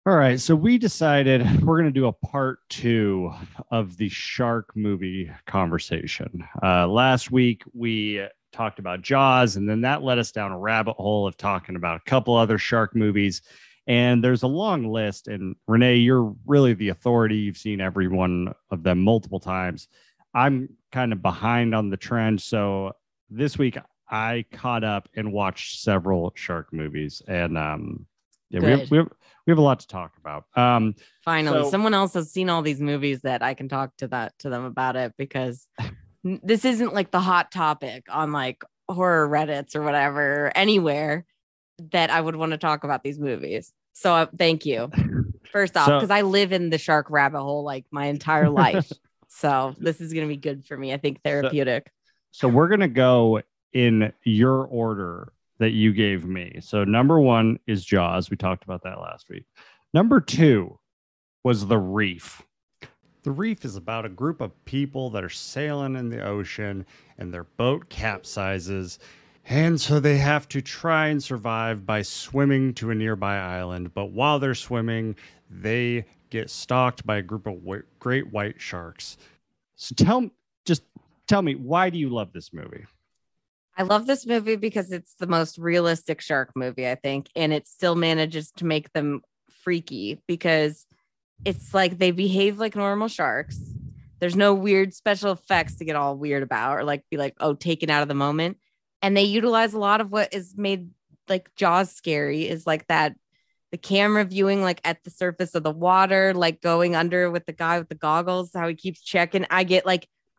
All right, so we decided we're going to do a part two of the shark movie conversation. Last week, we talked about Jaws, and then that led us down a rabbit hole of talking about a couple other shark movies. And there's a long list. And Renee, you're really the authority. You've seen every one of them multiple times. I'm kind of behind on the trend. So this week, I caught up and watched several shark movies. And yeah, we have a lot to talk about. Finally, someone else has seen all these movies that I can talk to them about it, because this isn't like the hot topic on like horror Reddits or whatever anywhere that I would want to talk about these movies. So thank you. First off, because I live in the shark rabbit hole like my entire life. So this is going to be good for me. I think therapeutic. So we're going to go in your order that you gave me. So number one is Jaws. We talked about that last week. Number two was The Reef. The Reef is about a group of people that are sailing in the ocean and their boat capsizes. And so they have to try and survive by swimming to a nearby island. But while they're swimming, they get stalked by a group of great white sharks. So tell me, why do you love this movie? I love this movie because it's the most realistic shark movie, I think. And it still manages to make them freaky because it's like they behave like normal sharks. There's no weird special effects to get all weird about or like be like, oh, taken out of the moment. And they utilize a lot of what is made like Jaws scary is like that, the camera viewing like at the surface of the water, like going under with the guy with the goggles, how he keeps checking.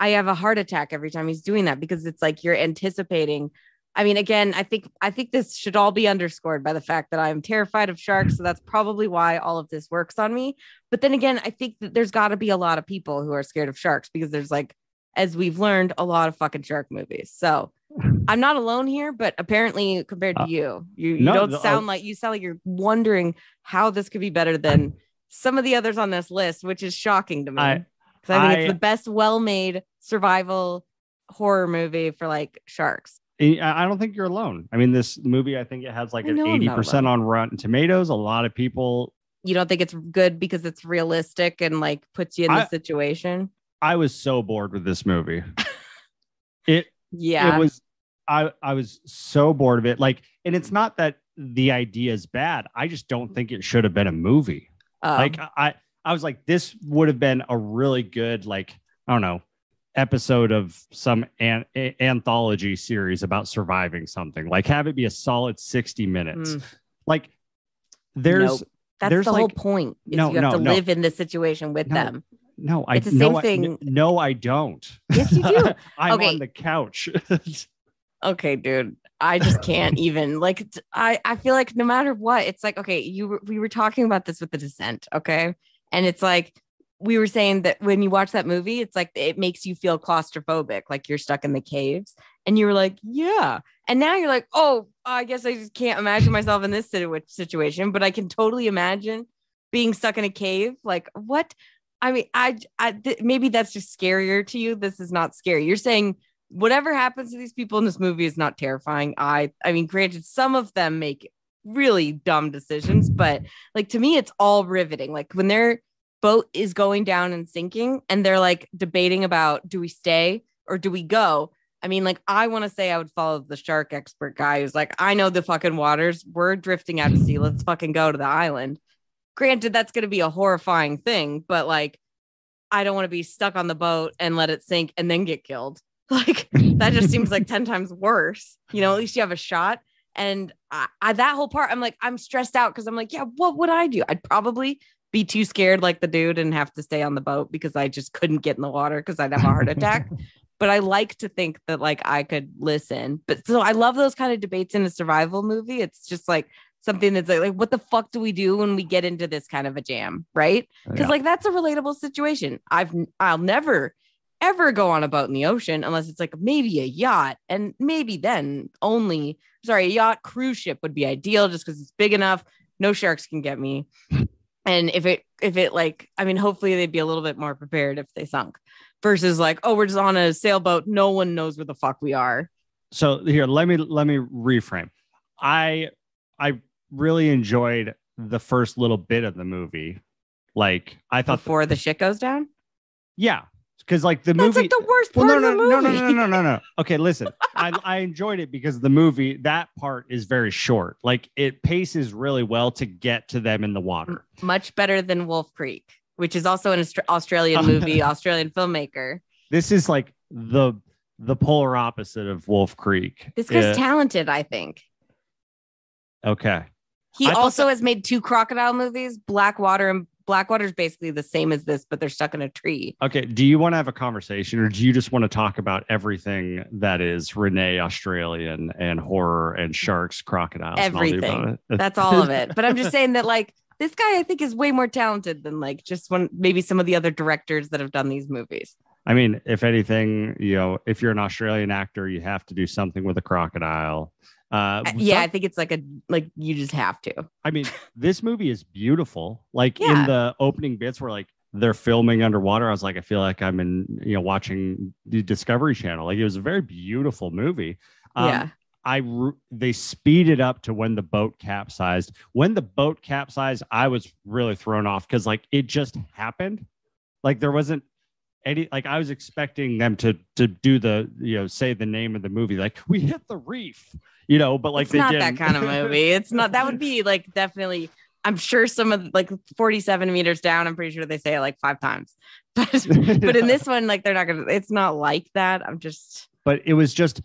I have a heart attack every time he's doing that because it's like you're anticipating. I mean, again, I think this should all be underscored by the fact that I'm terrified of sharks. So that's probably why all of this works on me. But then again, I think that there's got to be a lot of people who are scared of sharks because there's like, as we've learned, a lot of fucking shark movies. So I'm not alone here, but apparently compared to you don't sound like you're wondering how this could be better than some of the others on this list, which is shocking to me. Because I think it's the best well-made survival horror movie for like sharks. I don't think you're alone. I mean, this movie, I think it has like an 80% on Rotten Tomatoes. A lot of people. You don't think it's good because it's realistic and like puts you in the situation? I was so bored with this movie. I was so bored of it. Like, and it's not that the idea is bad. I just don't think it should have been a movie. Like I was like, this would have been a really good, like, I don't know, episode of some anthology series about surviving something. Like, have it be a solid 60 minutes. Like, that's the whole point. You have to live in this situation with them. No, it's the same thing. No, I don't. Yes, you do. I'm on the couch. Okay, dude. I just can't even like. I feel like no matter what, it's like, okay, we were talking about this with The Descent, okay, and it's like we were saying that when you watch that movie, it's like it makes you feel claustrophobic, like you're stuck in the caves, and you were like, yeah, and now you're like, oh, I guess I just can't imagine myself in this situation, but I can totally imagine being stuck in a cave. Like, what? I mean, maybe that's just scarier to you. This is not scary. You're saying whatever happens to these people in this movie is not terrifying. I mean, granted, some of them make really dumb decisions, but like to me, it's all riveting. Like when their boat is going down and sinking and they're like debating about, do we stay or do we go? I mean, like, I want to say I would follow the shark expert guy who's like, I know the fucking waters. We're drifting out to sea. Let's fucking go to the island. Granted, that's going to be a horrifying thing, but like, I don't want to be stuck on the boat and let it sink and then get killed. Like, that just seems like 10 times worse. You know, at least you have a shot. And that whole part, I'm like, I'm stressed out because I'm like, yeah, what would I do? I'd probably be too scared like the dude and have to stay on the boat because I just couldn't get in the water because I'd have a heart attack. But I like to think that like I could listen. But so I love those kind of debates in a survival movie. It's just like something that's like what the fuck do we do when we get into this kind of a jam, right? Because like that's a relatable situation. I'll never ever go on a boat in the ocean unless it's like maybe a yacht, and maybe then only. Sorry, a yacht cruise ship would be ideal just because it's big enough. No sharks can get me. And if it like, I mean, hopefully they'd be a little bit more prepared if they sunk versus like, oh, we're just on a sailboat. No one knows where the fuck we are. So here, let me reframe. I really enjoyed the first little bit of the movie. Like I thought before the shit goes down. Yeah, because like the That's movie, like the worst part of the movie. no. Okay, listen, I enjoyed it because the movie, that part is very short. Like it paces really well to get to them in the water. Much better than Wolf Creek, which is also an Australian movie, Australian filmmaker. This is like the polar opposite of Wolf Creek. This guy's talented, I think. Okay. He also has made 2 crocodile movies, Blackwater, and Blackwater's basically the same as this, but they're stuck in a tree. Okay. Do you want to have a conversation, or do you just want to talk about everything that is Renee Australian and horror and sharks, crocodiles? Everything. That's all of it. But I'm just saying that like this guy, I think, is way more talented than like just maybe some of the other directors that have done these movies. I mean, if anything, if you're an Australian actor, you have to do something with a crocodile. I think it's like you just have to. I mean, this movie is beautiful. Like in the opening bits where like they're filming underwater, I was like, I feel like I'm in, watching the Discovery Channel. Like it was a very beautiful movie. They speeded up to when the boat capsized. When the boat capsized, I was really thrown off because like it just happened. Like there wasn't like I was expecting them to do the say the name of the movie, like we hit the reef, but like it's not that kind of movie. It's not. That would be like definitely. I'm sure some of like 47 meters down. I'm pretty sure they say it like 5 times, but in this one, like they're not gonna. It's not like that. But it was just.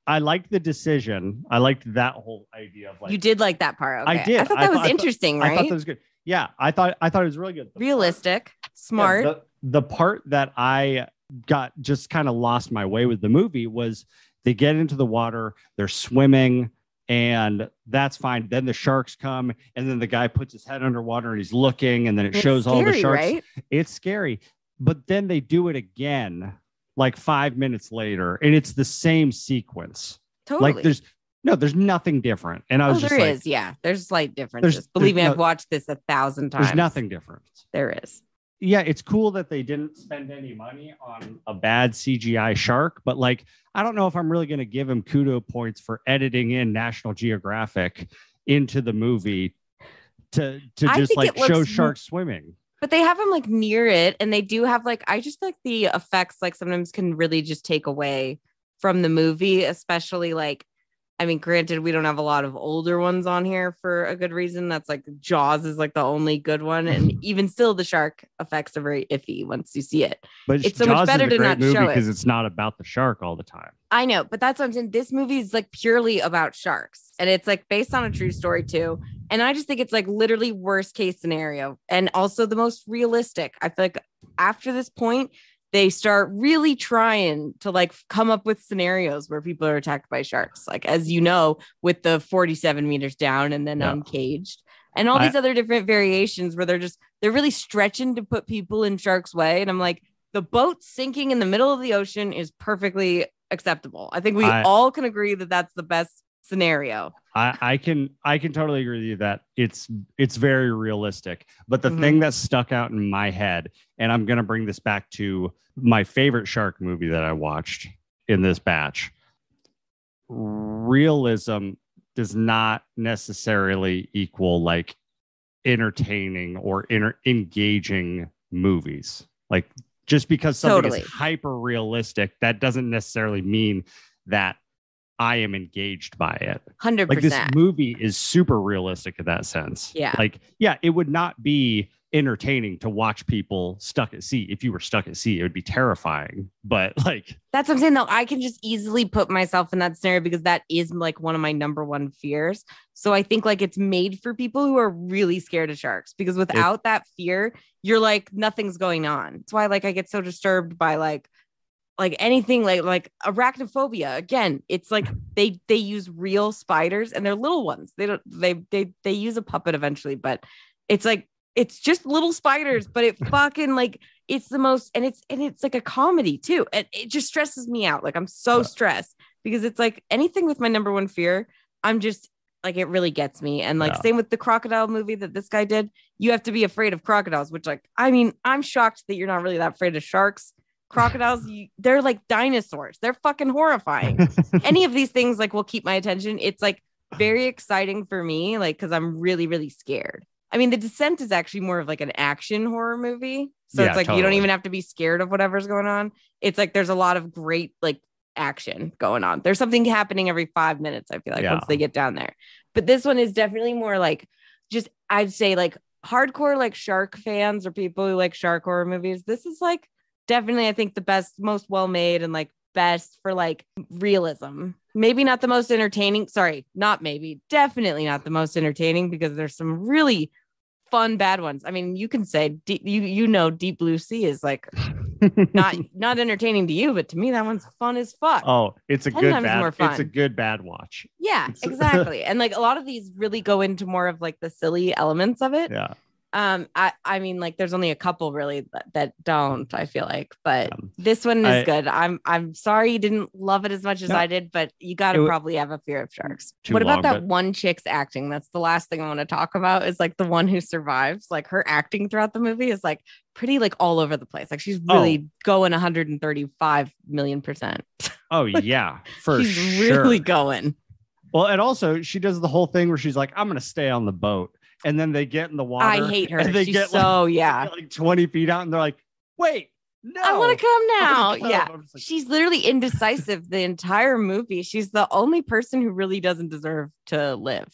I liked the decision. I liked that whole idea of like. You did like that part. Okay. I did. I thought that was interesting, right? I thought that was good. Yeah, I thought it was really good. Realistic, smart. Yeah, the part that I got just kind of lost my way with the movie was they get into the water, they're swimming, and that's fine. Then the sharks come, and then the guy puts his head underwater and he's looking, and then it shows scary, all the sharks. Right? It's scary. But then they do it again like 5 minutes later, and it's the same sequence. Totally. Like there's nothing different. And I was just like, yeah. There's slight differences. Believe me, I've watched this 1,000 times. There's nothing different. There is. Yeah, it's cool that they didn't spend any money on a bad CGI shark, but like, I don't know if I'm really going to give him kudo points for editing in National Geographic into the movie to just like show sharks swimming. But they have them like near it, and they do have like, I just like the effects like sometimes can really just take away from the movie, especially like, I mean, granted, we don't have a lot of older ones on here for a good reason. That's like Jaws is like the only good one. And even still, the shark effects are very iffy once you see it. But it's so much better to not show it. Because it's not about the shark all the time. I know, but that's what I'm saying. This movie is like purely about sharks. And it's like based on a true story too. And I just think it's like literally worst case scenario. And also the most realistic. I feel like after this point, they start really trying to like come up with scenarios where people are attacked by sharks. Like, as you know, with the 47 meters down and then Uncaged and all these other different variations where they're really stretching to put people in sharks' way. And I'm like, the boat sinking in the middle of the ocean is perfectly acceptable. I think we all can agree that that's the best scenario. I can totally agree with you that it's very realistic. But the thing that stuck out in my head, and I'm going to bring this back to my favorite shark movie that I watched in this batch. Realism does not necessarily equal like entertaining or engaging movies. Like just because something is hyper realistic, that doesn't necessarily mean that I am engaged by it. 100%. Like this movie is super realistic in that sense. Yeah. Like, yeah, it would not be entertaining to watch people stuck at sea. If you were stuck at sea, it would be terrifying. But like, that's what I'm saying though. I can just easily put myself in that scenario because that is like one of my number one fears. So I think like it's made for people who are really scared of sharks because without that fear, you're like, nothing's going on. That's why like I get so disturbed by like anything like arachnophobia. Again, it's like they use real spiders and they're little ones. They use a puppet eventually, but it's like it's just little spiders, but it fucking like it's the most and it's like a comedy too. And it just stresses me out. Like I'm so stressed because it's like anything with my number one fear, I'm just like it really gets me. And like same with the crocodile movie that this guy did. You have to be afraid of crocodiles, which like I mean, I'm shocked that you're not really that afraid of sharks. Crocodiles, they're like dinosaurs. They're fucking horrifying. Any of these things like will keep my attention. It's like very exciting for me, like because I'm really, really scared. I mean, The Descent is actually more of like an action horror movie. So Yeah, it's like you don't totally. even have to be scared of whatever's going on. It's like there's a lot of great like action going on. There's something happening every 5 minutes, I feel like, Yeah. once they get down there. But this one is definitely more like just, I'd say like hardcore like shark fans or people who like shark horror movies. This is like definitely, I think, the best, most well made and like best for like realism. Maybe not the most entertaining. Sorry, not maybe. Definitely not the most entertaining, because there's some really fun bad ones. I mean, you can say you know Deep Blue Sea is like not entertaining to you, but to me that one's fun as fuck. Oh, it's a 10 good times bad. more fun. It's a good bad watch. Yeah, exactly. And like a lot of these really go into more of like the silly elements of it. Yeah. I mean, like there's only a couple really that don't, I feel like, but this one is good. I'm sorry you didn't love it as much as I did, but you got to probably have a fear of sharks. What about that one chick's acting? That's the last thing I want to talk about, is like the one who survives. Like her acting throughout the movie is like pretty like all over the place. Like she's really going 135 million%. Oh like, yeah, for she's sure. really going. Well, and also she does the whole thing where she's like, I'm going to stay on the boat. And then they get in the water. I hate her. And they she's get so, like, yeah. they get like 20 feet out and they're like, wait, no. I want to come now. Yeah. Like, she's literally indecisive the entire movie. She's the only person who really doesn't deserve to live.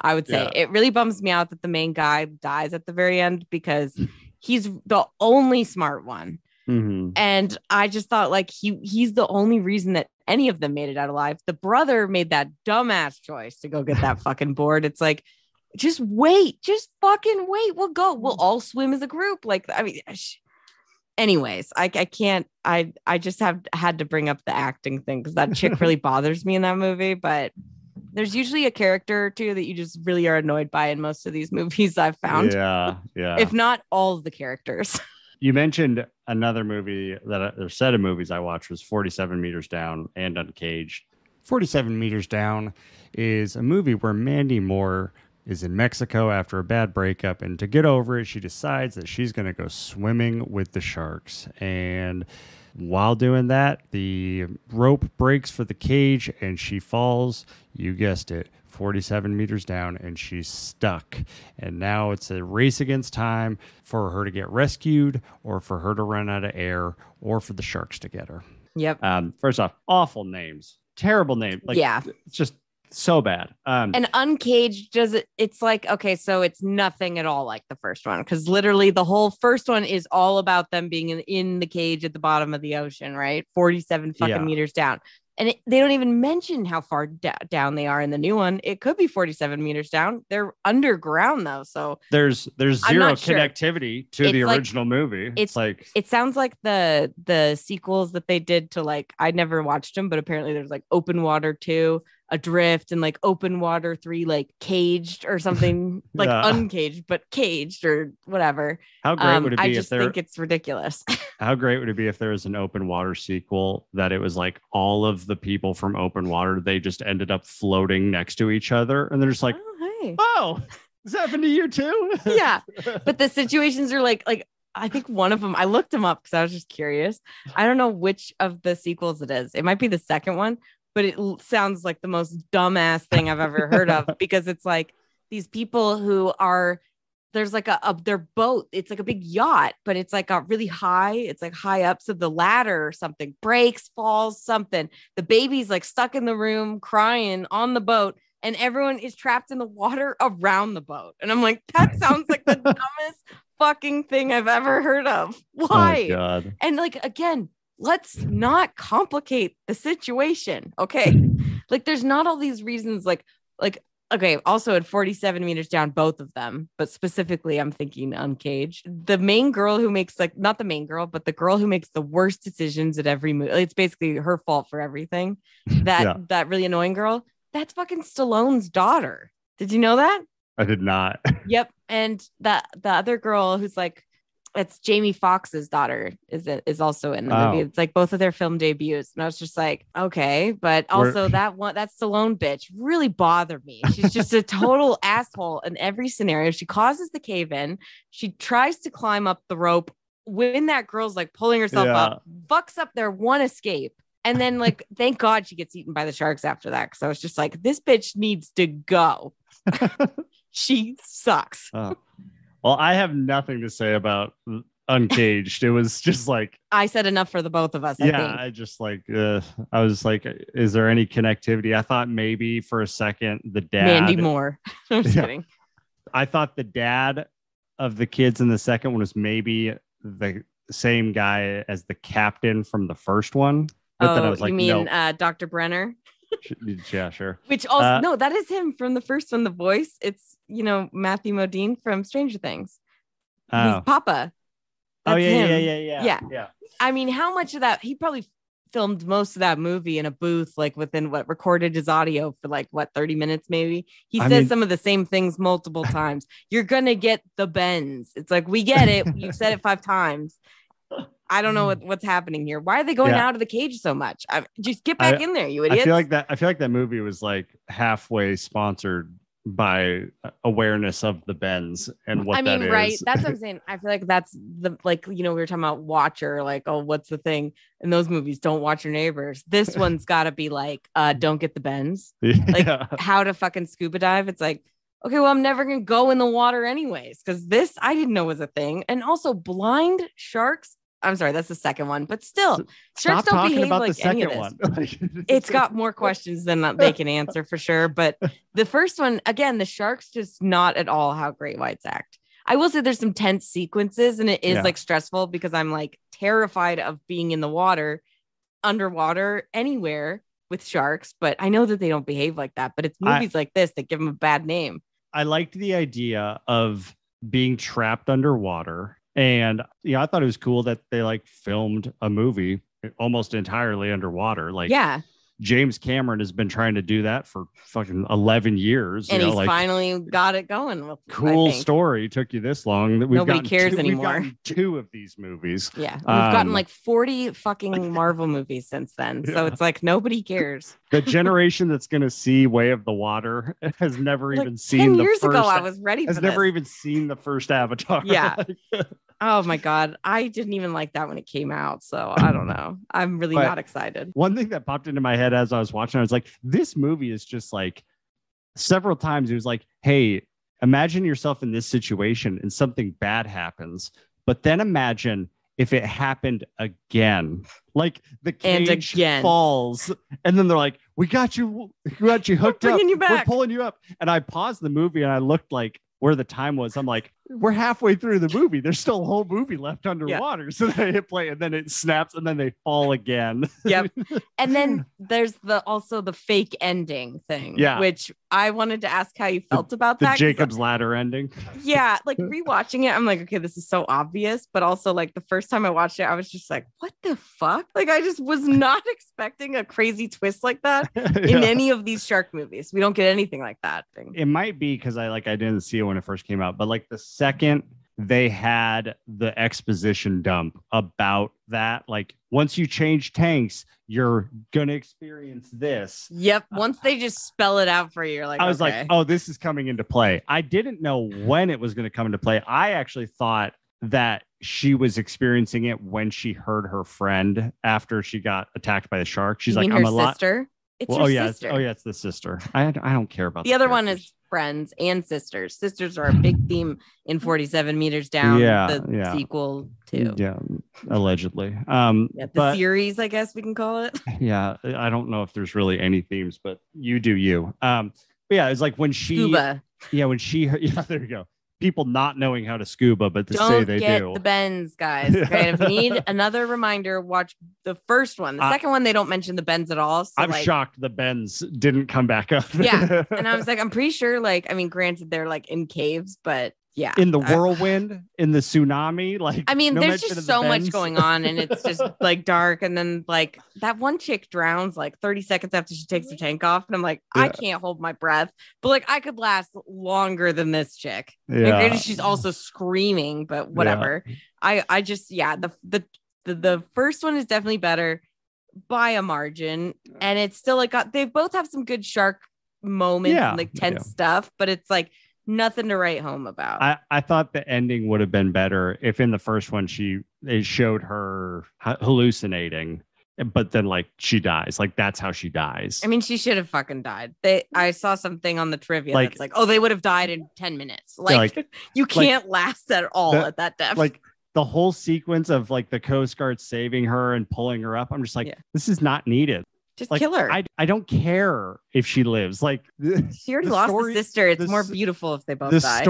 I would say it really bums me out that the main guy dies at the very end, because he's the only smart one. Mm-hmm. And I just thought like he's the only reason that any of them made it out alive. The brother made that dumbass choice to go get that fucking board. It's like, just wait, just fucking wait. We'll go. We'll all swim as a group. Like, I mean, anyways, I can't, I just had to bring up the acting thing, because that chick really bothers me in that movie. But there's usually a character or two that you just really are annoyed by in most of these movies I've found. Yeah. If not all of the characters. You mentioned another movie or set of movies I watched was 47 Meters Down and Uncaged. 47 Meters Down is a movie where Mandy Moore is in Mexico after a bad breakup, and to get over it, she decides that she's going to go swimming with the sharks. And while doing that, the rope breaks for the cage and she falls, you guessed it, 47 meters down, and she's stuck. And now it's a race against time for her to get rescued, or for her to run out of air, or for the sharks to get her. Yep. First off, awful names, terrible name. Like, yeah, it's just so bad. And Uncaged does it. It's like, okay, so it's nothing at all like the first one, because literally the whole first one is all about them being in the cage at the bottom of the ocean, right? 47 fucking meters down. And they don't even mention how far down they are in the new one. It could be 47 meters down. They're underground though, so there's zero connectivity to the original movie. It's like, it sounds like the sequels that they did to, like, I never watched them, but apparently there's like Open Water 2, Adrift, and like Open Water 3, like Caged or something. Like Uncaged but caged or whatever. How great would it be? I just think it's ridiculous. How great would it be if there was an Open Water sequel that it was like all of the people from Open Water, they just ended up floating next to each other, and they're just like, oh, this happened to you too? Yeah, but the situations are like I think one of them, I looked them up because I was just curious. I don't know which of the sequels it is. It might be the second one, but it sounds like the most dumbass thing I've ever heard of, because it's like these people who are, there's like their boat. It's like a big yacht, but it's like a really high. It's like high up. So the ladder or something breaks, falls, something. The baby's like stuck in the room crying on the boat, and everyone is trapped in the water around the boat. And I'm like, that sounds like the dumbest fucking thing I've ever heard of. Why? Oh, God. And like, again, let's not complicate the situation. Okay. Like there's not all these reasons like, okay. Also at 47 meters down, both of them, but specifically I'm thinking Uncaged, the main girl who makes like, not the main girl, but the girl who makes the worst decisions at every movie. It's basically her fault for everything. That really annoying girl, that's fucking Stallone's daughter. Did you know that? I did not. Yep. And the other girl who's like, it's Jamie Foxx's daughter is also in the movie. It's like both of their film debuts. And I was just like, okay. But also that Stallone bitch really bothered me. She's just a total asshole in every scenario. She causes the cave in. She tries to climb up the rope when that girl's like pulling herself up, fucks up their one escape. And then like, thank God she gets eaten by the sharks after that. Cause I was just like, this bitch needs to go. She sucks. Well, I have nothing to say about Uncaged. It was just like, I said enough for the both of us. I think. I just like, I was like, is there any connectivity? I thought maybe for a second the dad, Mandy Moore. I'm just kidding. I thought the dad of the kids in the second one was maybe the same guy as the captain from the first one. But then I was like, you mean nope. Dr. Brenner? Yeah, sure. Which also no, that is him from the first one. The voice, it's Matthew Modine from Stranger Things. He's Papa. That's him. Yeah. I mean, how much of that he probably filmed most of that movie in a booth, like within recorded his audio for 30 minutes maybe. He says some of the same things multiple times. You're gonna get the bends. It's like, we get it. You've said it 5 times. I don't know what's happening here. Why are they going out of the cage so much? Just get back in there, you idiots. I feel like that movie was like halfway sponsored by awareness of the bends and what that is. Right. That's what I'm saying. I feel like that's we were talking about Watcher, what's the thing in those movies? Don't watch your neighbors. This one's got to be don't get the bends. How to fucking scuba dive. It's like, okay, well, I'm never going to go in the water anyways, because this I didn't know was a thing. And also blind sharks. I'm sorry, that's the second one, but still, sharks don't behave like any of this. It's got more questions than they can answer for sure. But the first one, again, the sharks just not at all how great whites act. I will say there's some tense sequences, and it is stressful because I'm terrified of being in the water, underwater, anywhere with sharks. But I know that they don't behave like that. But it's movies like this that give them a bad name. I liked the idea of being trapped underwater. And I thought it was cool that they filmed a movie almost entirely underwater. James Cameron has been trying to do that for fucking 11 years. And he's finally got it going. Cool story. Took you this long. Nobody cares anymore. We've gotten 2 of these movies. Yeah. We've gotten 40 fucking Marvel movies since then. So it's nobody cares. The generation that's going to see Way of the Water has never even seen 10 years ago, I was ready for this. Has never even seen the first Avatar. Yeah. Oh my God. I didn't even like that when it came out. So I don't know. I'm really not excited. One thing that popped into my head as I was watching, I was like, this movie is just several times it was like, hey, imagine yourself in this situation and something bad happens, but then imagine if it happened again, the cage falls and then they're like, we got you hooked up. We're pulling you up. And I paused the movie and I looked where the time was. I'm like, we're halfway through the movie. There's still a whole movie left underwater. Yeah. So they hit play and then it snaps and then they fall again. Yep. And then there's also the fake ending thing, which I wanted to ask how you felt about that. The Jacob's Ladder ending. Yeah. Rewatching it, I'm like, okay, this is so obvious. But also the first time I watched it, I was just like, what the fuck? I just was not expecting a crazy twist like that in any of these shark movies. We don't get anything like that thing. It might be because I didn't see it when it first came out, but the second they had the exposition dump about that, once you change tanks, you're gonna experience this. Yep. Once they just spell it out for you, you're like, I was like, oh, this is coming into play. I didn't know when it was going to come into play. I actually thought that she was experiencing it when she heard her friend after she got attacked by the shark. She's like, I'm a lot. It's her sister. It's the sister. I don't care about the other one is friends and sisters. Sisters are a big theme in 47 Meters Down, the sequel to. Yeah, allegedly. The series, I guess we can call it. Yeah, I don't know if there's really any themes, but you do you. But yeah, it's when she Scuba. Yeah, when she there you go. People not knowing how to scuba, but say they do. Don't get the bends, guys. Okay, if you need another reminder, watch the first one. The second one, they don't mention the bends at all. So I'm shocked the bends didn't come back up. Yeah, and I was like, I'm pretty sure. Granted, they're in caves, but yeah, in the whirlwind, in the tsunami, there's just so much going on, and it's just dark. And then that one chick drowns 30 seconds after she takes her tank off, and I'm like, I can't hold my breath, but I could last longer than this chick. Yeah, and she's also screaming, but whatever. Yeah. I just the first one is definitely better by a margin, and it's still they both have some good shark moments and tense stuff, but it's nothing to write home about. I thought the ending would have been better if in the first one it showed her hallucinating but then like she dies. Like that's how she dies. I mean, she should have fucking died. I saw something on the trivia Like- that's like, oh, they would have died in 10 minutes. Yeah, Like, you can't last at all at that depth. Like the whole sequence of like the Coast Guard saving her and pulling her up. I'm just like, this is not needed. Just Like, kill her. I don't care if she lives. Like she already lost a sister. It's more beautiful if they both die.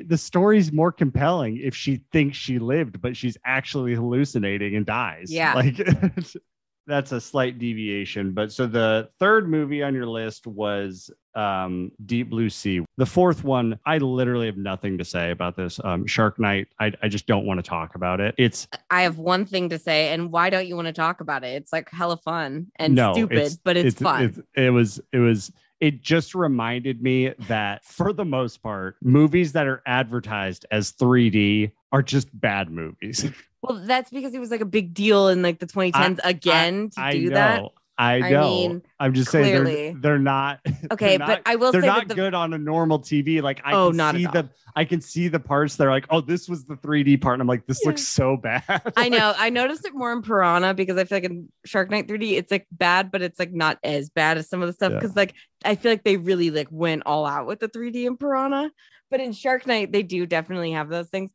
The story's more compelling if she thinks she lived, but she's actually hallucinating and dies. Yeah. Like that's a slight deviation. But so the third movie on your list was Deep Blue Sea. The fourth one, I literally have nothing to say about this. Shark Night. I just don't want to talk about it. I have one thing to say, and why don't you want to talk about it? It's like hella fun and stupid, but it's fun. It just reminded me that for the most part, movies that are advertised as 3D are just bad movies. Well, that's because it was like a big deal in like the 2010s to do that. I know. I'm just saying they're not okay, but I will say they're not good on a normal TV. Like I can see the parts that are like, oh, this was the 3D part. And I'm like, this looks so bad. I know. I noticed it more in Piranha because I feel like in Shark Night 3D, it's like bad, but it's like not as bad as some of the stuff. Because like I feel like they really like went all out with the 3D in Piranha. But in Shark Night, they do definitely have those things.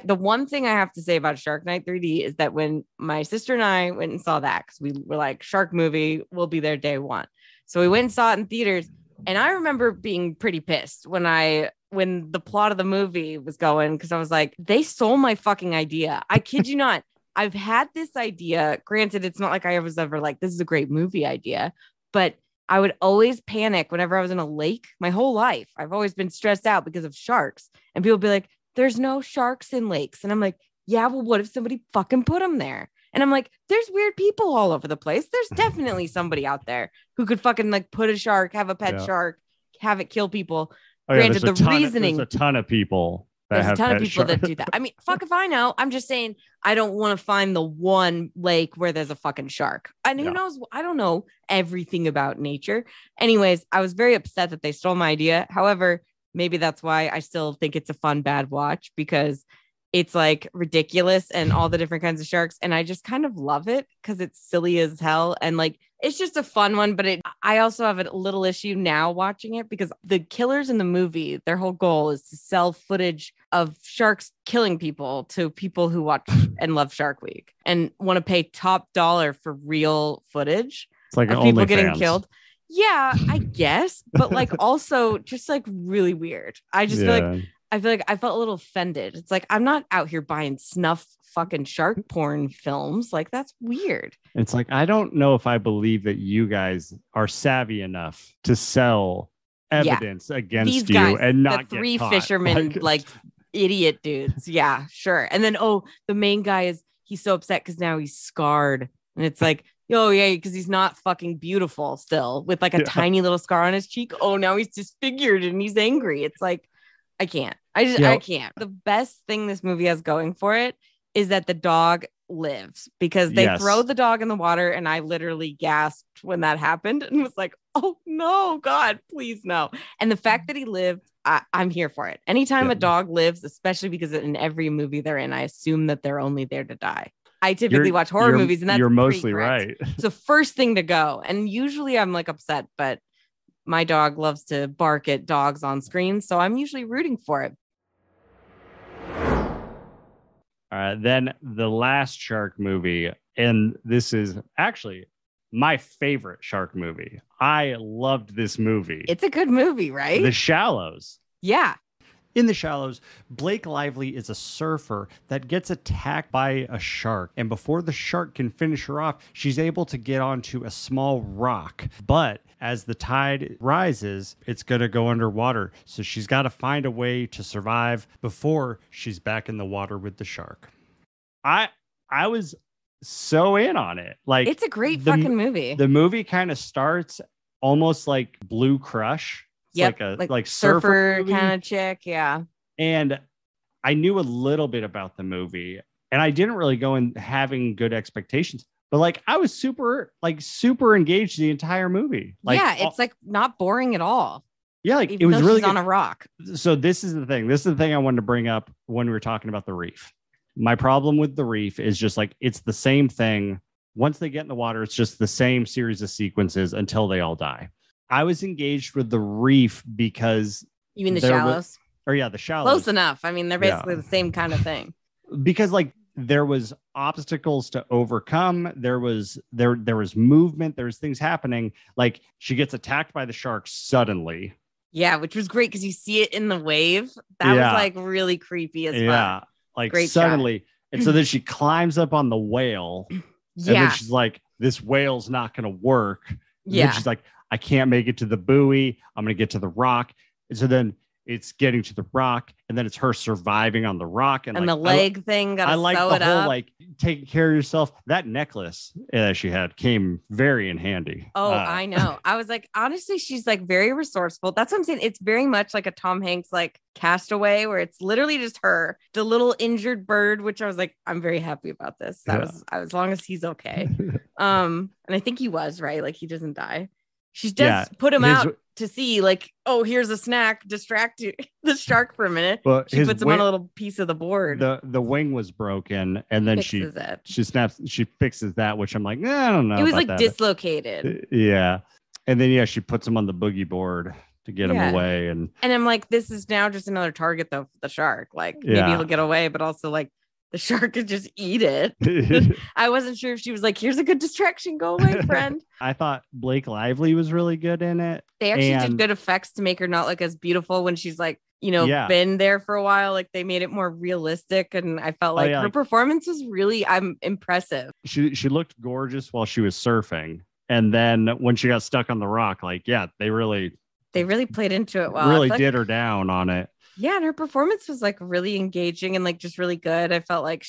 The one thing I have to say about Shark Night 3D is that when my sister and I went and saw that, because we were like, shark movie, we'll be there day one. So we went and saw it in theaters. And I remember being pretty pissed when the plot of the movie was going, because I was like, they stole my fucking idea. I kid you not. I've had this idea. Granted, it's not like I was ever like, this is a great movie idea, but I would always panic whenever I was in a lake my whole life. I've always been stressed out because of sharks. And people be like, there's no sharks in lakes. And I'm like, yeah, well, what if somebody fucking put them there? And I'm like, there's weird people all over the place. There's definitely somebody out there who could fucking like put a shark, have a pet shark, have it kill people. Granted, the reasoning. There's a ton of people. There's a ton of people that do that. I mean, fuck if I know. I'm just saying I don't want to find the one lake where there's a fucking shark. And who knows? I don't know everything about nature. Anyways, I was very upset that they stole my idea. However, maybe that's why I still think it's a fun bad watch, because it's like ridiculous and all the different kinds of sharks. And I just kind of love it because it's silly as hell. And like, it's just a fun one. But I also have a little issue now watching it because the killers in the movie, their whole goal is to sell footage of sharks killing people to people who watch and love Shark Week and want to pay top dollar for real footage. It's like of people getting killed. Yeah, I guess. But like also just like really weird. I just feel like I felt a little offended. It's like, I'm not out here buying snuff fucking shark porn films. Like, that's weird. It's like, I don't know if I believe that you guys are savvy enough to sell evidence against these you guys, and not the three get caught. fishermen, like idiot dudes. Yeah, sure. And then, the main guy he's so upset because now he's scarred. And it's like, because he's not fucking beautiful still with like a tiny little scar on his cheek. Oh, now he's disfigured and he's angry. It's like, I can't. I can't. The best thing this movie has going for it is that the dog lives, because they throw the dog in the water, and I literally gasped when that happened and was like, oh no, God, please no. And the fact that he lived, I'm here for it. Anytime a dog lives, especially because in every movie they're in, I assume that they're only there to die. I typically watch horror movies, and that's you're mostly right. So first thing to go, and usually I'm like upset, but my dog loves to bark at dogs on screen, so I'm usually rooting for it. Then the last shark movie, and this is actually my favorite shark movie. I loved this movie. It's a good movie, right? The Shallows. Yeah. In The Shallows, Blake Lively is a surfer that gets attacked by a shark. And before the shark can finish her off, she's able to get onto a small rock. But as the tide rises, it's going to go underwater. So she's got to find a way to survive before she's back in the water with the shark. I was so in on it. Like, it's a great fucking movie. The movie kind of starts almost like Blue Crush. It's like surfer kind of chick. Yeah. And I knew a little bit about the movie, and I didn't really go in having good expectations, but like I was super engaged the entire movie. Like, it's like not boring at all. Yeah. Like it was really on a rock. So this is the thing I wanted to bring up when we were talking about the Reef. My problem with the Reef is just like, it's the same thing Once they get in the water, it's just the same series of sequences until they all die. I was engaged with the Reef because You mean the Shallows? The Shallows. Close enough. I mean, they're basically the same kind of thing. Because like there was obstacles to overcome. There was movement. There was things happening. Like she gets attacked by the shark suddenly. Yeah, which was great because you see it in the wave. That was like really creepy as well. Yeah, like great suddenly. Shot. And so then she climbs up on the whale. And then she's like, this whale's not going to work. And then she's like, I can't make it to the buoy. I'm going to get to the rock. And so then it's getting to the rock, and then it's her surviving on the rock. And like, the leg thing, I like the whole up. Like taking care of yourself. That necklace that she had came very in handy. Oh, I know. I was like, honestly, she's like very resourceful. That's what I'm saying. It's very much like a Tom Hanks like Castaway, where it's literally just her, the little injured bird, which I was like, I'm very happy about this. That was as long as he's okay. And I think he was right. Like he doesn't die. She does put him out to see, like, oh, here's a snack, distract the shark for a minute. Well, she puts him on a little piece of the board. The wing was broken, and then she fixes that, which I'm like, I don't know. It was like dislocated. Yeah. And then she puts him on the boogie board to get him away. And I'm like, this is now just another target though for the shark. Like maybe he'll get away, but also like the shark could just eat it. I wasn't sure if she was like, here's a good distraction. Go away, friend. I thought Blake Lively was really good in it. They actually did good effects to make her not look as beautiful when she's like, been there for a while. Like they made it more realistic. And I felt like her performance was really impressive. She looked gorgeous while she was surfing. And then when she got stuck on the rock, they really played into it well. Really did her down on it. Yeah, and her performance was like really engaging and like just really good. I felt like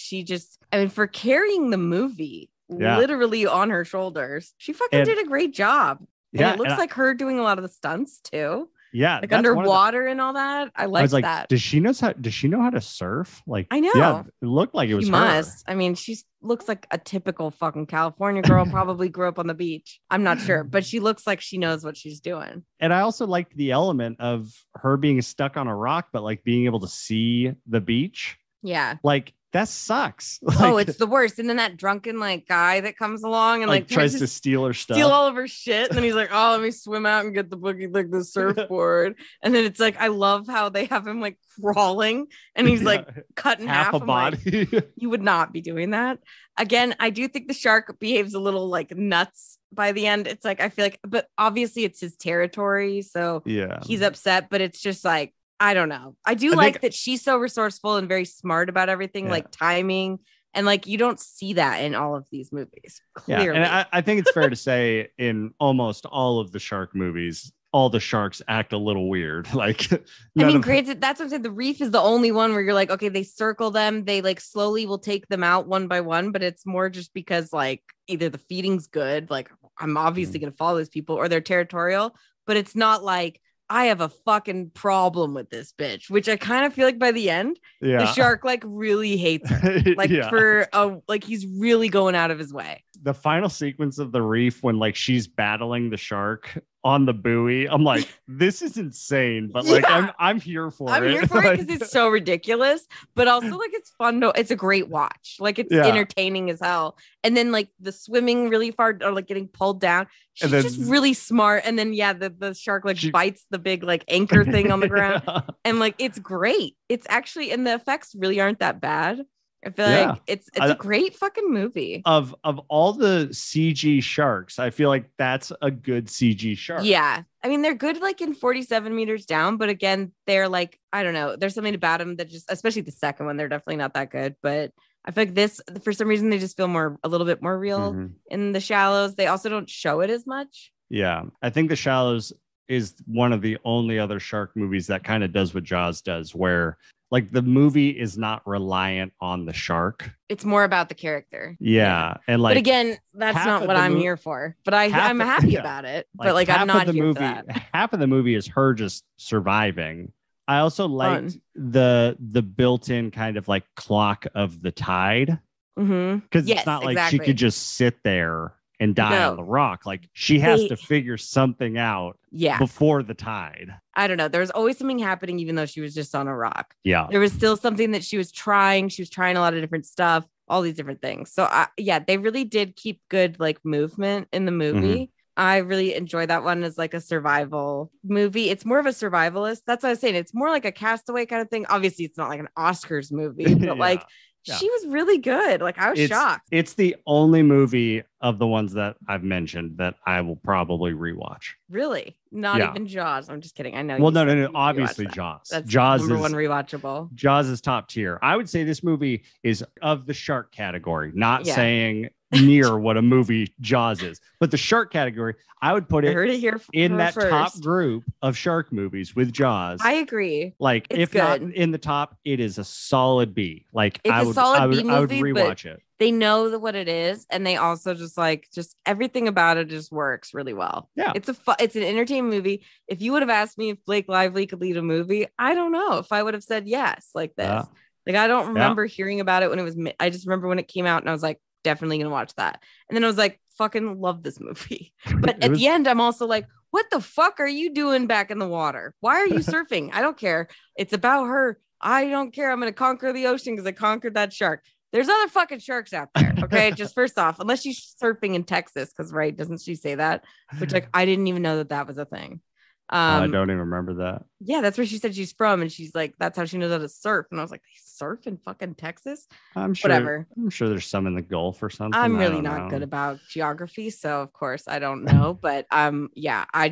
for carrying the movie literally on her shoulders, she fucking did a great job. And it looks like her doing a lot of the stunts too. Yeah, like underwater and all that. I like that. Does she know how to surf? Like, I know. Yeah, it looked like it was. She must. I mean, she looks like a typical fucking California girl. Probably grew up on the beach. I'm not sure, but she looks like she knows what she's doing. And I also liked the element of her being stuck on a rock, but like being able to see the beach. Yeah. Like that sucks. It's the worst. And then that drunken like guy that comes along and like tries to steal her stuff, steal all of her shit. And then he's like, oh, let me swim out and get the surfboard. And then it's like, I love how they have him like crawling and he's like cut in half. A body. Like, you would not be doing that. Again, I do think the shark behaves a little like nuts by the end. It's like, I feel like, but obviously it's his territory. So he's upset, but it's just like, I don't know. I like that she's so resourceful and very smart about everything, like timing. And like, you don't see that in all of these movies. Clearly. Yeah, and I think it's fair to say in almost all of the shark movies, all the sharks act a little weird. Like, granted, that's what I'm saying. The Reef is the only one where you're like, okay, they circle them. They like slowly will take them out one by one, but it's more just because like either the feeding's good. Like I'm obviously going to follow these people, or they're territorial, but it's not like, I have a fucking problem with this bitch, which I kind of feel like by the end, the shark like really hates her. Like he's really going out of his way. The final sequence of the Reef when like she's battling the shark on the buoy, I'm like, this is insane, but like I'm here for it. I'm here for it because it's so ridiculous, but also like it's fun. It's a great watch. Like it's entertaining as hell. And then like the swimming really far or like getting pulled down. She's just really smart. And then the shark like bites the big like anchor thing on the ground, and like it's great. It's actually, and the effects really aren't that bad. I feel like it's a great fucking movie. Of all the CG sharks, I feel like that's a good CG shark. Yeah. I mean, they're good like in 47 meters down, but again, they're like, I don't know. There's something about them that just, especially the second one, they're definitely not that good. But I feel like this, for some reason, they just feel a little bit more real in the Shallows. They also don't show it as much. Yeah. I think the Shallows is one of the only other shark movies that kind of does what Jaws does, where like the movie is not reliant on the shark. It's more about the character. Yeah. And like, but again, that's not what I'm here for, but I'm happy about it. But like, I'm not here for that. Half of the movie is her just surviving. I also liked the built-in kind of like clock of the tide. Because it's not like she could just sit there and die on the rock. Like she has to figure something out before the tide. I don't know. There was always something happening, even though she was just on a rock. Yeah. There was still something that she was trying. She was trying a lot of different stuff. all these different things. So yeah, they really did keep good like movement in the movie. I really enjoy that one as like a survival movie. It's more of a survivalist. That's what I was saying. It's more like a Castaway kind of thing. Obviously, it's not like an Oscars movie, but like she was really good. Like I was shocked. It's the only movie of the ones that I've mentioned that I will probably rewatch. Really? Not even Jaws. I'm just kidding. I know. Well, no. Obviously, Jaws. That's Jaws number is one rewatchable. Jaws is top tier. I would say this movie is of the shark category. Not saying near what a movie Jaws is, but the shark category, I would put it in that top group of shark movies with Jaws. I agree. Like if not in the top, it is a solid B. Like I would rewatch it. They know what it is, and they also just everything about it just works really well. Yeah, it's an entertainment movie. If you would have asked me if Blake Lively could lead a movie, I don't know if I would have said yes like this. Yeah. Like I don't remember hearing about it when it was. I just remember when it came out, and I was like, definitely gonna watch that. And then I was like, fucking love this movie. But at the end, I'm also like, what the fuck are you doing back in the water? Why are you surfing? I don't care. It's about her. I don't care. I'm gonna conquer the ocean because I conquered that shark. There's other fucking sharks out there. Okay. Just first off, unless she's surfing in Texas, because right, doesn't she say that? Which like I didn't even know that was a thing. I don't even remember that. Yeah, that's where she said she's from, and she's like, that's how she knows how to surf. And I was like, they surf in fucking Texas? I'm sure. Whatever. I'm sure there's some in the Gulf or something. I'm really not good about geography, so of course I don't know. But yeah, I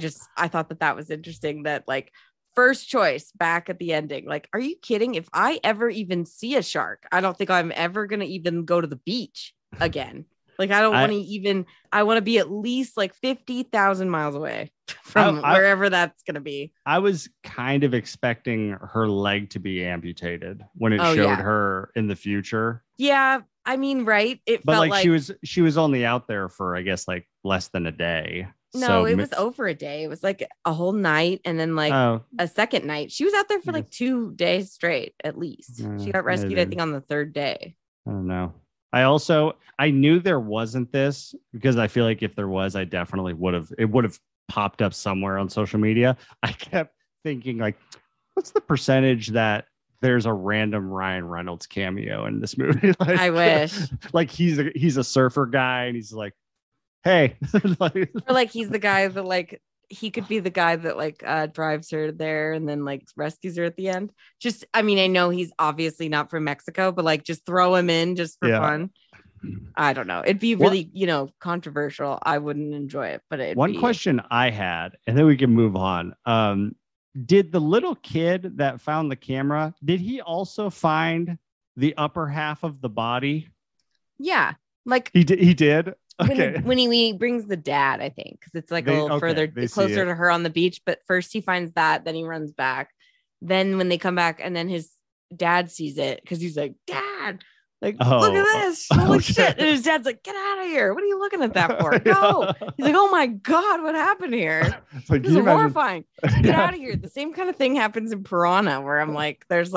thought that was interesting. That like first choice back at the ending. Like, are you kidding? If I ever even see a shark, I don't think I'm ever gonna even go to the beach again. Like, I don't want to even, I want to be at least like 50,000 miles away from wherever that's going to be. I was kind of expecting her leg to be amputated when it showed her in the future. Yeah. I mean, right. It but felt like she was only out there for, I guess, like less than a day. No, so it was over a day. It was like a whole night. And then like a second night. She was out there for like 2 days straight, at least. She got rescued, I think, on the third day. I don't know. I knew there wasn't this because I feel like if there was, I definitely would have popped up somewhere on social media. I kept thinking like, what's the percentage that there's a random Ryan Reynolds cameo in this movie? Like, I wish like he's a surfer guy and he's like, hey, or like he's the guy that like, he could be the guy that like drives her there and then like rescues her at the end. Just, I mean, I know he's obviously not from Mexico, but like just throw him in just for fun. I don't know. It'd be really, controversial. I wouldn't enjoy it, but one question I had, and then we can move on. Did the little kid that found the camera, did he also find the upper half of the body? Yeah. Like he did. Okay. When he brings the dad, I think, because it's like a little further closer to her on the beach. But first he finds that, then he runs back. Then when they come back, and then his dad sees it because he's like, Dad, like, look at this. Holy shit. And his dad's like, get out of here. What are you looking at that for? No. He's like, oh my God, what happened here? Like, this is horrifying. Get out of here. The same kind of thing happens in Piranha, where I'm like, there's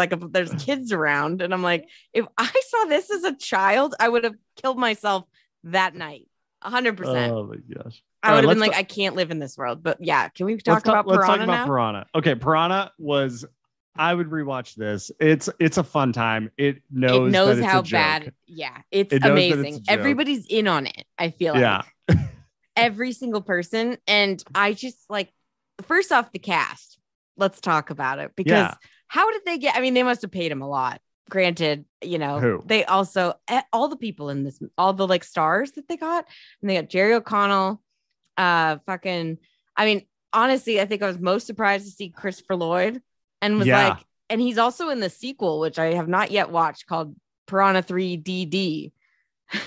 kids around. And I'm like, if I saw this as a child, I would have killed myself that night. 100%. Oh my gosh. I would have been like, I can't live in this world. But yeah, can we talk about Piranha? Let's talk about Piranha. Okay, Piranha was, I would rewatch this. It's a fun time. It knows that it's how a joke. Bad. Yeah, it's amazing. Everybody's in on it, I feel like. Yeah. Every single person. And I just like, first off, the cast. Let's talk about it. Because how did they get, I mean, they must have paid him a lot. Granted, they also, all the people in this, all the like stars that they got, and they got Jerry O'Connell, I mean, honestly, I think I was most surprised to see Christopher Lloyd, and was like, and he's also in the sequel, which I have not yet watched, called Piranha 3 DD.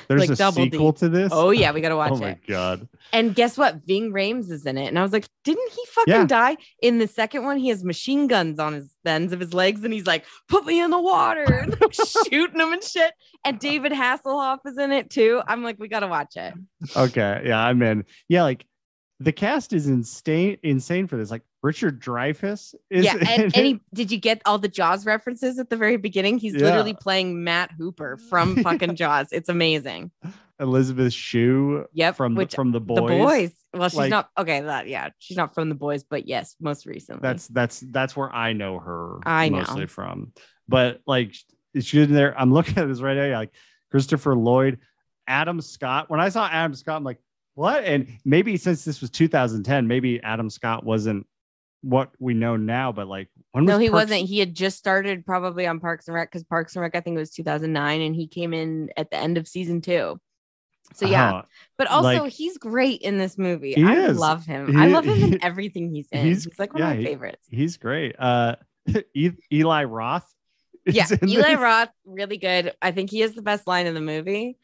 There's like a sequel to this? Oh yeah, we gotta watch it. Oh my God. And guess what? Ving Rhames is in it. And I was like, didn't he fucking die? In the second one, he has machine guns on his ends of his legs, and he's like, put me in the water, and like, shooting them and shit. And David Hasselhoff is in it too. I'm like, we gotta watch it. Okay. Yeah, I'm in. Yeah, like the cast is insane for this. Like Richard Dreyfuss is. Yeah, and did you get all the Jaws references at the very beginning? He's literally playing Matt Hooper from fucking Jaws. It's amazing. Elizabeth Shue. Yep. From the Boys. The Boys. Well, she's not okay. She's not from The Boys, but yes, most recently. That's where I know her. I know mostly from. But like she's in there. I'm looking at this right now. Like Christopher Lloyd, Adam Scott. When I saw Adam Scott, I'm like, what? And maybe since this was 2010, maybe Adam Scott wasn't what we know now, but like, no, he wasn't. He had just started probably on Parks and Rec, because Parks and Rec, I think it was 2009, and he came in at the end of season 2. So yeah, but also like, he's great in this movie. I love him. I love him in everything he's in. He's like one of my favorites. He's great. Eli Roth. Yeah, Eli Roth, really good. I think he has the best line in the movie.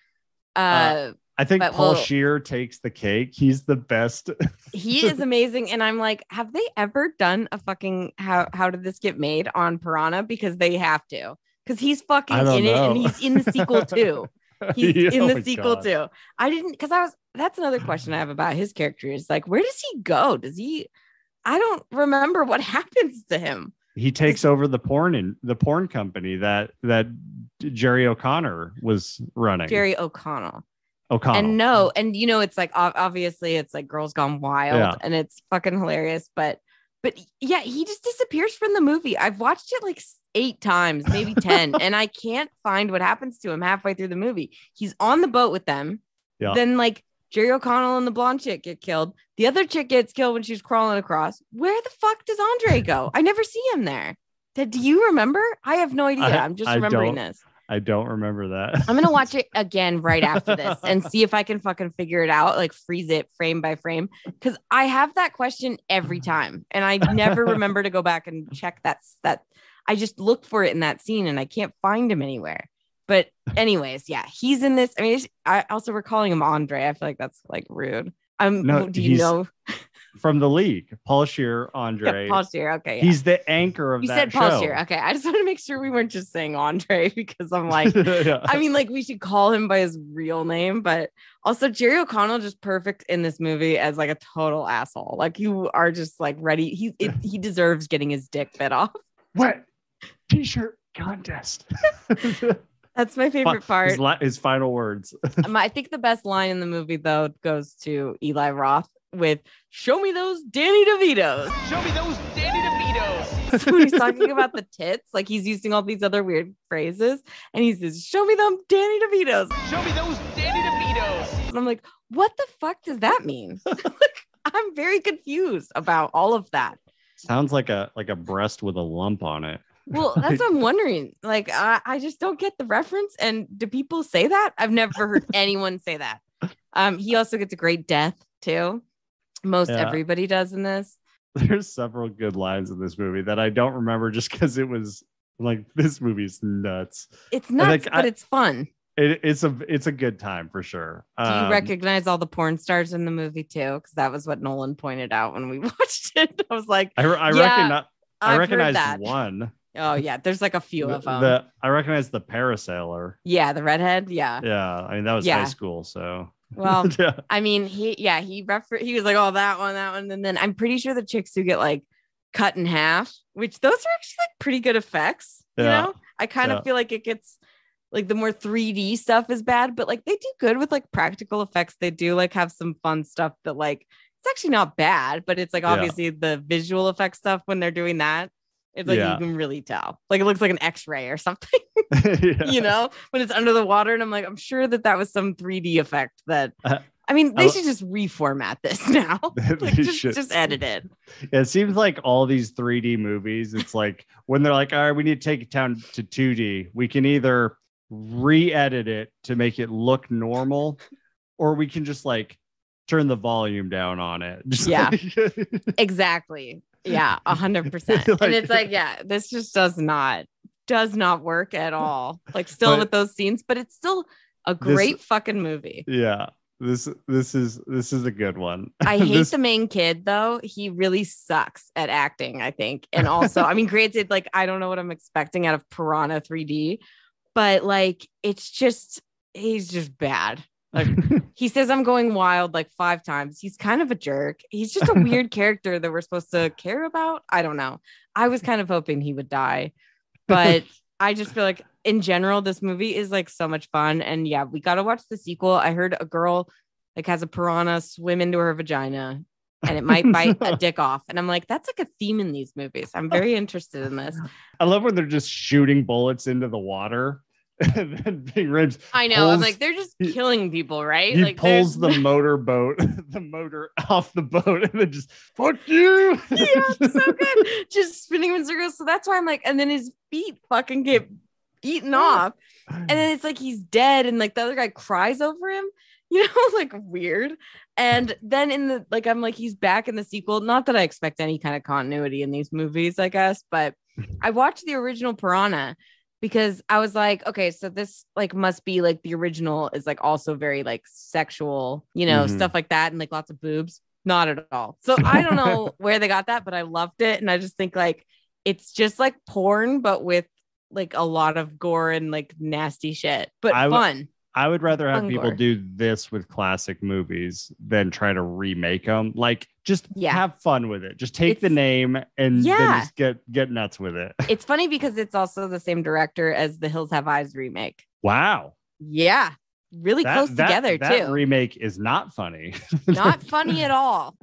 I think Paul Scheer takes the cake. He's the best. He is amazing. And I'm like, have they ever done a fucking how did this get made on Piranha? Because they have to. Because he's fucking in it, and he's in the sequel too. He's in the sequel too. I didn't, because that's another question I have about his character is like, where does he go? I don't remember what happens to him. He takes over the porn company that Jerry O'Connor was running. Jerry O'Connell. And it's like, obviously it's like Girls Gone Wild, and it's fucking hilarious, but yeah, he just disappears from the movie. I've watched it like 8 times, maybe 10, and I can't find what happens to him halfway through the movie. He's on the boat with them. Yeah. Then like Jerry O'Connell and the blonde chick get killed. The other chick gets killed when she's crawling across. Where the fuck does Andre go? I never see him there. Do you remember? I have no idea. I'm just remembering this. I don't remember that. I'm going to watch it again right after this and see if I can fucking figure it out, like freeze it frame by frame. Because I have that question every time. And I never remember to go back and check that. I just look for it in that scene and I can't find him anywhere. But anyways, yeah, he's in this. I mean, we're calling him Andre. I feel like that's like rude. No, do you know? From the League, Paul Scheer, Andre. Yeah, Paul Scheer, okay. Yeah. He's the anchor of that show. You said Paul Scheer, okay. I just want to make sure we weren't just saying Andre, because I'm like, I mean, like, we should call him by his real name, but also Jerry O'Connell just perfect in this movie as like a total asshole. Like, you are just like ready. He deserves getting his dick bit off. What? T-shirt contest. That's my favorite part. His final words. I think the best line in the movie, though, goes to Eli Roth with "Show me those Danny DeVitos." Show me those Danny DeVitos. So when he's talking about the tits, like he's using all these other weird phrases, and he says, "Show me them Danny DeVitos." Show me those Danny DeVitos. And I'm like, what the fuck does that mean? Like, I'm very confused about all of that. Sounds like a breast with a lump on it. Well, that's what I'm wondering. Like, I just don't get the reference. And do people say that? I've never heard anyone say that. He also gets a great death too. Most everybody does in this. There's several good lines in this movie that I don't remember just because it was like, this movie's nuts. It's nuts, but it's fun. It's a good time for sure. Do you recognize all the porn stars in the movie too? Because that was what Nolan pointed out when we watched it. I was like, I recognized one. Oh yeah, there's like a few of them. I recognize the parasailer. Yeah, the redhead. Yeah. I mean, that was high school, so. Well, I mean, he was like, oh, that one, and then I'm pretty sure the chicks who get like cut in half, which those are actually like pretty good effects. You know, I kind of feel like it gets like the more 3D stuff is bad, but like they do good with like practical effects. They do like have some fun stuff that like it's actually not bad, but it's like obviously the visual effects stuff when they're doing that. It's like you can really tell. Like it looks like an X-ray or something, you know, when it's under the water. And I'm like, I'm sure that was some 3D effect that, I mean, they should just reformat this now. Like, just edit it. It seems like all these 3D movies, it's like when they're like, all right, we need to take it down to 2D. We can either re-edit it to make it look normal, or we can just like turn the volume down on it. Exactly. Yeah, 100%. And it's like, this just does not work at all. Like still with those scenes, but it's still a great fucking movie. Yeah. This is a good one. I hate the main kid though. He really sucks at acting, I think. And also, I mean, granted, like I don't know what I'm expecting out of Piranha 3D, but like he's just bad. Like he says I'm going wild like 5 times. He's kind of a jerk. He's just a weird character that we're supposed to care about. I don't know. I was kind of hoping he would die, but I just feel like in general, this movie is like so much fun. And yeah, we got to watch the sequel. I heard a girl like has a piranha swim into her vagina and it might bite a dick off. And I'm like, that's like a theme in these movies. I'm very interested in this. I love when they're just shooting bullets into the water. And then Big Ribs I know. I'm like, they're just killing people, right? He like pulls the the motor off the boat, and then just fuck you. Yeah, it's so good. Just spinning him in circles. So that's why I'm like, and then his feet fucking get eaten off. And then it's like he's dead, and like the other guy cries over him, like weird. And then in the I'm like, he's back in the sequel. Not that I expect any kind of continuity in these movies, I guess, but I watched the original Piranha because I was like, okay, so this like must be like the original is like also very like sexual, stuff like that, and like lots of boobs. Not at all. So I don't know where they got that, but I loved it. And I just think like it's just like porn, but with like a lot of gore and like nasty shit, but fun. I would rather have people gore. do this with classic movies than try to remake them. Like, just have fun with it. Just take the name and then just get nuts with it. It's funny because it's also the same director as the Hills Have Eyes remake. Wow. Yeah. Really close together, that too. Remake is not funny. Not funny at all.